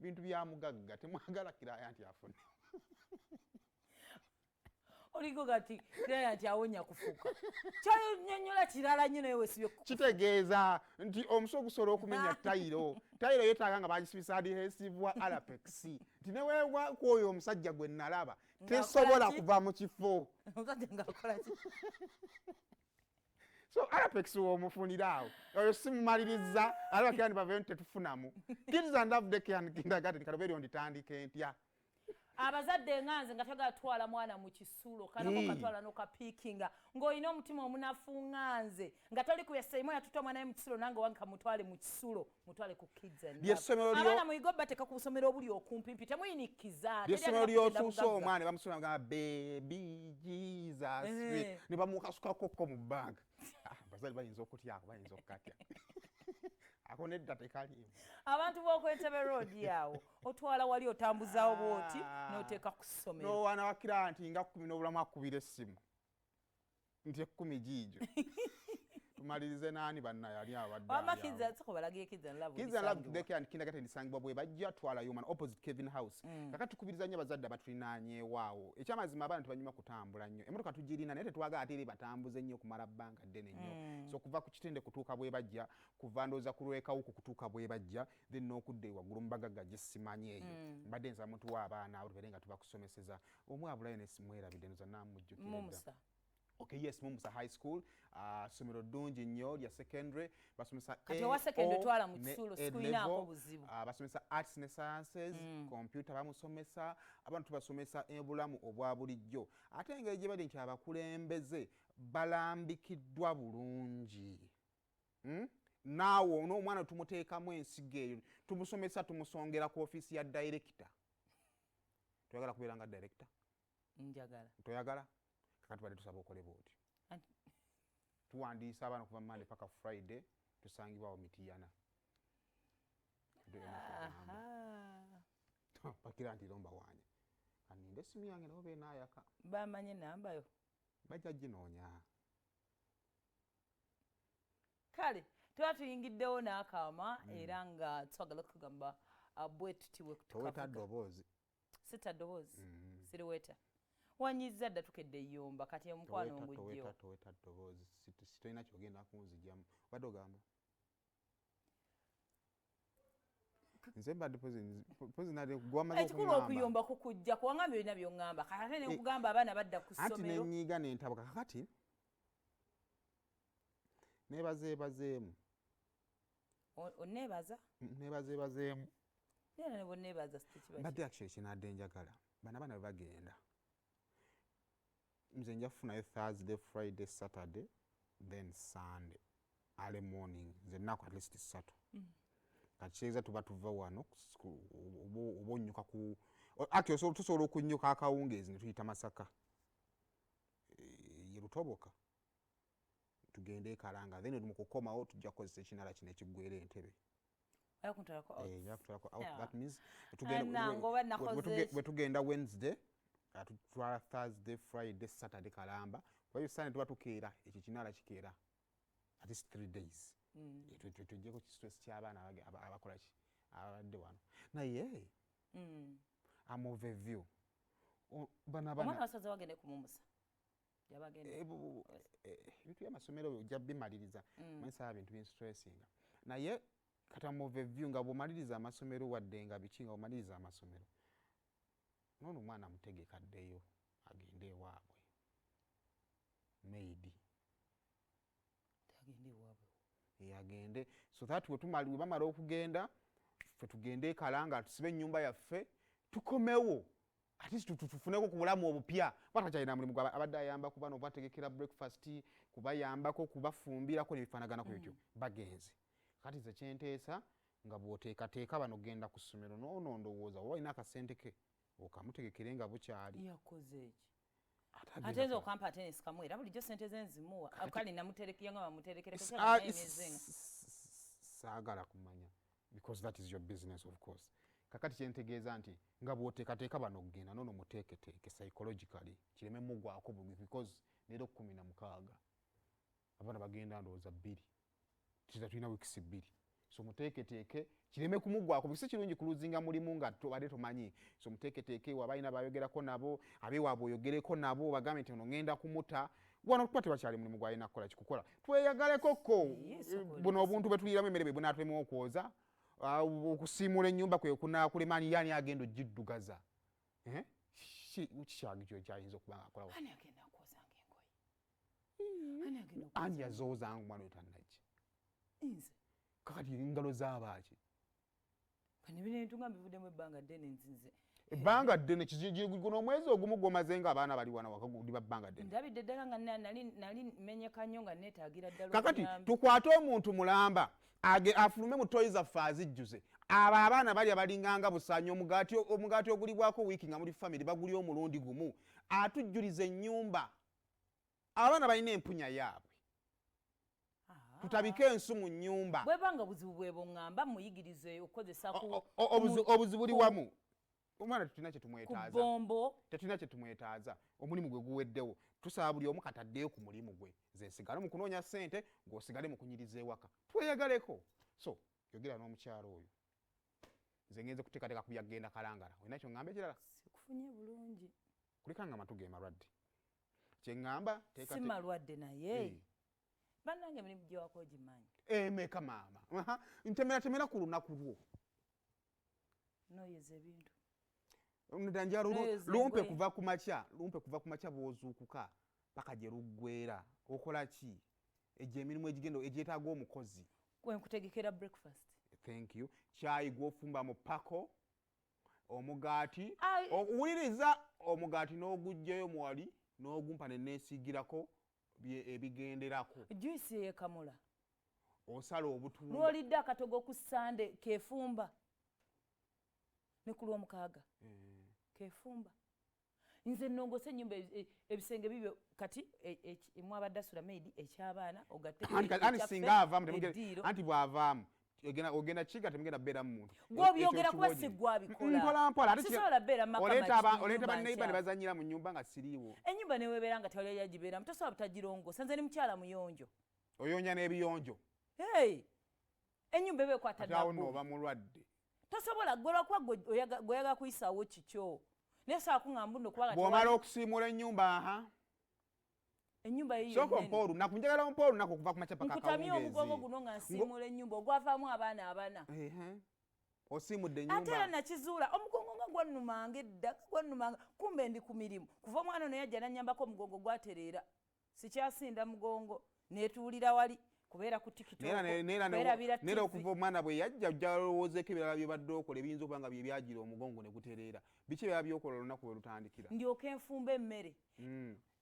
ebintu bya mugagga temwagala kiraya nti afune oliko gati kiraya nti awonya kufuka kyonyonyola kirala nnyo naye wesibye kitegeeza nti omusomo gusobola okumenya tayiro yeetaaga nga bagisibisa adihesivwa alapex nti neweebwa kwoyo omusajja gwe nalaba tesobola kuva mu kifo omusajja ng'akola ki so alapex womufuniraawo oyo simumaliriza alaba kirani bavayo tetufunamu kids and love day and kindergarten kalobeeryo nditandike ntya abazadde nganze nga tagatwala mwana mu kisulo kanako katwala nokapiikinga ng'olina omutima omunafu nganze nga toli kuyaseimo yatuta mwana mu kisulo nange wange kamutwale mu kisulo mutwale ku kids and abaana muyigo bateka ku busomero obuli okumpimpi temuyinikiza lyessomero lyosuusa omwana bamusoma nga baby jesus ne bamukasukakokko mu bbanga abazadde bayinza okutyako bayinza okukatya ako nedda tekaliimu abantu b'okwentebe road yawo otwala wali otambuzaawo bwoti n'oteeka ku ssomero nowaana wakira nti nga 10 n'obulamu akubira essimu nti 10 giijo tumalirize naani banna yali kindergarten isangibwa bwe bajja twala human opposite Kevin House kakati tukubiriza nnyo abazadde abatulinaanyeewaawo ekyamazima abaana tebanyuma kutambula nnyo emmotoka tugirina naye tetwagala ate eri batambuze nnyo okumala bbanga ddene nnyo so kuva ku kitende kutuuka bwe bajja kuva ndooza ku lwekawuku kutuuka bwe bajja then n'okudda ewaggulu mu bagagga gye simanyi eyo mbadde nsaba muntu w'abaana abo tubeere nga tubakusomeseza omwabulayo ne simwerabidde ndoza naamujjukira Okay, yes, Mumusa High School, somero ddungi nnyo lya secondary, basomesa kati wa secondary twala mu kisulo sikuinaako buzibu. Basomesa arts ne sciences, computer bamusomesa, abantu tubasomesa ebulamu obwa bulijjo. Ate engeri gye bali nti abakulembeze balambikiddwa bulungi. Naawo n'omwana tumuteekamu ensigo eyo, tumusomesa tumusongera ku office ya director. Toyagala kubeera nga director? Njagala. Toyagala? Kakati bade tusaba okole bwoti tuwandiisa abaana kuva Monday paka Friday tusangibwawo Mitiyana pakira nti lomba wanye kaninde simu yange nabo beenayaka bamanye namba yo bajja ginoonya kale tuba tuyingiddewo n'akaama era nga twagala kugamba bwe tutiwe toweta ddoboozi sita ddoboozi siriweta wanyiza dda tukedde yomba kati omukwano ngujjo toweta ddoboozi sitolina kyogenda kunzijamu badde ogamba nze mbadde pozi nali gwamaze ekikulu okuyomba kukujja kuwangambye olina by'oŋŋamba kate ne nkugamba abaana badda ku ssomero anti nenyiiga nentabuka kakati neebazeebazeemu oneebaza neebazeebazeemu era ne bonneebaza sitekibaki mbadde actually kinadde njagala bana bwe bagenda nze nja kufunayo Thursday, Friday, Saturday, then Sunday early morning nze nnaku at least 3 kati kyeza tuba tuva wano oba onyuka ku ati tusobola okunyuka akawungeezi ne tuyita Masaka ye Lutoboka tugende Kalanga then mu kukomawo tujja kukozesa ekinala kino ekiggwera Entebbe that means tugenda Wednesday tutwala Thursday, Friday, Saturday Kalamba kwa hiyo Sunday tuba tukeera ekyo kinala kikeera at least 3 days tujjeko kistress ky'abaana abakola ki abadde wano naye I'm overview omwana wasaze wagende ku Mumusa ebintu by'amasomero ojja bimaliriza manyisa bintu binstressinga naye kati I'm overview nga bw'omaliriza amasomero wadde nga biki nga bw'omaliriza amasomero nono mwana mutegeka addeyo agende ewaabwe maybe agende ewaabwe agende so that we bamala okugenda ffe tugende Kalanga tusibe ennyumba yaffe tukomewo at least tufuneko ku bulamu obupya batakyalina mulimu abadde ayamba ku bano obategekera breakfast kubayambako kubafumbirako nebifaanagana ku bityo bagenze kati ze kyenteesa nga bw'oteekateeka bano genda ku ssomero noono ndowooza oba olina akasente ke okamutegekere nga bukyali yakoze eki atenza okampa atenesi kamwe era bulijjo sente zenzimuwa kale namuterekera nga bamuterekere saagala kumanya because that is your business of course kakati kyentegeeza nti nga bw'oteekateeka bano okugenda noono muteeketeeke psychologically kireme mugwako because leero 16 abaana bagenda ndowooza 2 kiza tulina wiikisi 2 so muteeketeeke kireme kumugwako bisi kirungi kuluzinga mulimu nga tobadde tomanyi so muteeketeeke wabalina bayogerako nabo abewaabwe oyogereko nabo bagambe nti ono ngenda kumuta wano kuba tewakyali mulimu gwalina kukola kikukola tweyagalekoko buno obuntu bwetuliramu emmere bwe bunaatulemu okwoza okusiimula ennyumba kwe kunaakulemani yani agenda ogiddugaza kikyagikyo kyayinza okuba nga akolawo ani yazoozanga omwana oyo tannajja nze kakati engalo z'abaaki kani binentunga mbivuddemu ebbanga ddene nzinze ebbanga ddene guno omwezi ogumu gwomaze nga abaana bali wana waka guli babbanga ddene ndabidde ddala nga nali menyeka nnyo nga neetaagira ddala kakati tukwate omuntu mulamba afulume mu toyi zaffe azijjuze abo abaana balya balinganga busaanyi omugaati ogulibwako wiiki nga muli famire baguli omulundi gumu atujjuliza ennyumba abaana balina empunya yaabwe tutabike ensu mu nnyumba bwebanga buzibu bwebo ŋŋamba muyigirize okukozesa obuzibu buli wamu omwana tetulina kyetumwetaaza bombo tetulina kyetumwetaaza omulimu gwe guweddewo tusaba buli omu kataddeyo ku mulimu gwe nze nsigale mu kunoonya ssente ng'osigale mu kunyiriza ewaka tweyagaleko so yogera n'omukyalo oyo nze ngenze kuteekateeka ku byagenda kalangala olina kyo ŋŋamba ekirala sikufunye bulungi kulikanga amatu ge malwadde kye ŋŋamba si malwadde naye bannange emirimu gyewako ogimanyi emeka maama ntemera ku lunaku lwo noyeza ebintu ndanjalo lumpe kuva ku makya bw'ozuukuka paka gye luggwera okola ki egyo emirimu egigendo egyetaaga omukozi wenkutegekera breakfast thank you kyayi gw'ofumba mu pako omugaati owuliriza omugaati n'oguggyeyo muwali n'ogumpa ne neesiigirako ebigenderako juice yekamula osala obutunda lwolidde akatogo ku sande kefumba ne ku lwomukaaga kefumba nze nongose ennyumba ebisenge bibyo kati mwabadde asula maidi ekyabaana ogatte singa avaamu anti bw'avaamu ogenda kiga temugenda beeramu muntu gw'obyogera kuba si gwabikola mpolampola sisobola beera oleeta banneiba ne bazanyira mu nnyumba nga siriiwo ennyumba neweebeera nga tewali yagibeeramu tosobola butagirongosa nze ni mukyala muyonjo oyonya n'ebiyonjo ennyumba eba ekwata awo nooba mulwadde tosobola gwolwakuba gweoyagala kuyisaawo kikyo naye sobola kuŋŋamba nno kuba bw'omala okusiimula ennyumba ennyumba soko mpolu nakunjagala mpolu nako kuva ku macapa nkutamye omugongo guno nga nsiimula ennyumba ogwavaamu abaana abana osiimudde ennyumba ate era nakizuula omugongo nga gwannumanga edda gwannumanga kumbe ndi ku mirimu kuva omwana ono yajja nannyambako omugongo gwatereera sikyasinda mugongo neetuulira wali kubeera ku tikitoneera okuva omwana bwe yajja ojja lowoozeeko ebirala byobadde okola ebiyinza okuba nga byebyajira omugongo ne gutereera biki byaba byokola olunaku bwe lutandikira ndyoka enfumba emmere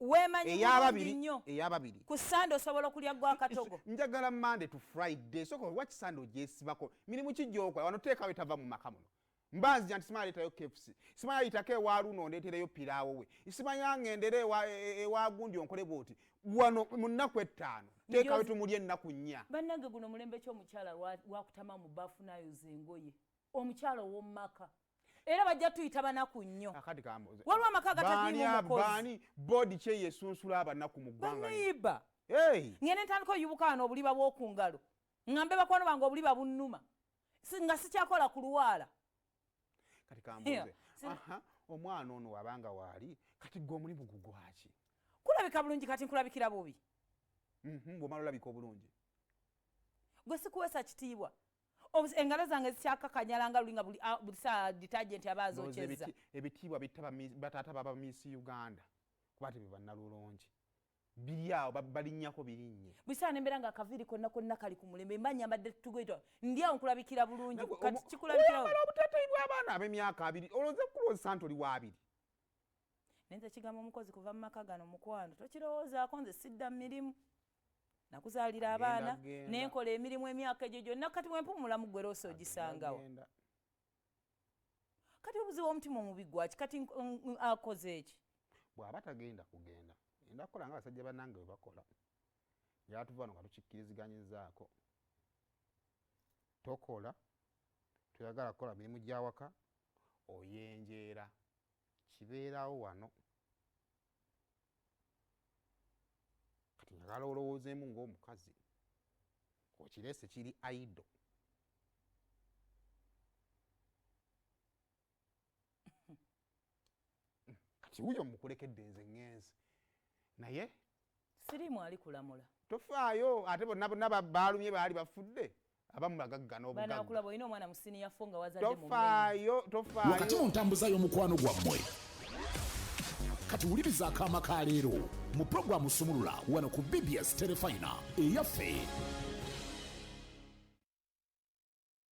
weemanyi bulungi nnyo ey'ababiri ku sande osobola okulya gwakatogo njagala Monday to Friday soka lwaki sande ogyesibako mirimu ki gy'okola wano teekawo etava mu maka muno mbanzija nti simanya leetayo KFC simanya yitako ewaluno ondeetereyo piraawo we simanya ngendera ewa gundi onkole bwoti wano mu nnaku 5 teekawo tumulye ennaku 4 bannange guno mulembe ky'omukyala wakutama mu baafu n'ayoza engoye omukyala ow'omu maka era bajja tuyita banaku nnyo waliwo amaka agataliimu omukozi boodi kyeyesunsula abanaku mu ggwanga banyiiba ngende ntandika oyibuka wano obuliba bw'oku ngalo ŋŋambe bakwano bange obuliba bunnuma nga sikyakola ku luwaala kati kambuze omwana ono wabanga waali kati gwe omulimu gugwaki kulabika bulungi kati nkulabikira bubi bw'omala olabika obulungi gwe sikuweesa kitiibwa engalo zange zikyakakanyalanga lulinga buli saa detergent aba azokyeza ebitiibwa bataata baba Miss Uganda kuba tebyo bannalulungi biri awo balinnyako birinnye buli saa nembeera nga akaviiri konna konna kali ku mulembe mba nyambadde tugoito ndi awo nkulabikira bulungi kati kikulabikirawo obuteeteeyi bw'abaana ab'emyaka 2 olowooza kulowooza nti oli wa 2 nenze kigamba omukozi kuva mu maka gano mukwano tokirowoozaako nze sidda mu mirimu nakuzaalira abaana nenkola emirimu emyaka egyo gyonna kati wempumulamu gwe loosi ogisangawo kati obuzibu omutima omubi gwaki kati akoze eki bw'aba tagenda kugenda enda kukola nga abasajja bannange bwe bakola yatuva wano nga tukikkiriziganyizaako tokola toyagala kukola mirimu gy'awaka oyenjeera kibeerawo wano kati njagala olowoozeemu ng'omukazi okireese kiri aido kati wuyo mukulekedde nze ngenze naye sirimu ali kulamula tofaayo ate bonna baalumye baali bafudde abamu bagagga n'obugagga banakulaba olina omwana musini yafo nga wazadde tofaayo wakati mu ntambuza y'omukwano gwammwe kati wuliriza akaama ka leero mu puroguramu sumulula wano ku BBS Telefina eyaffe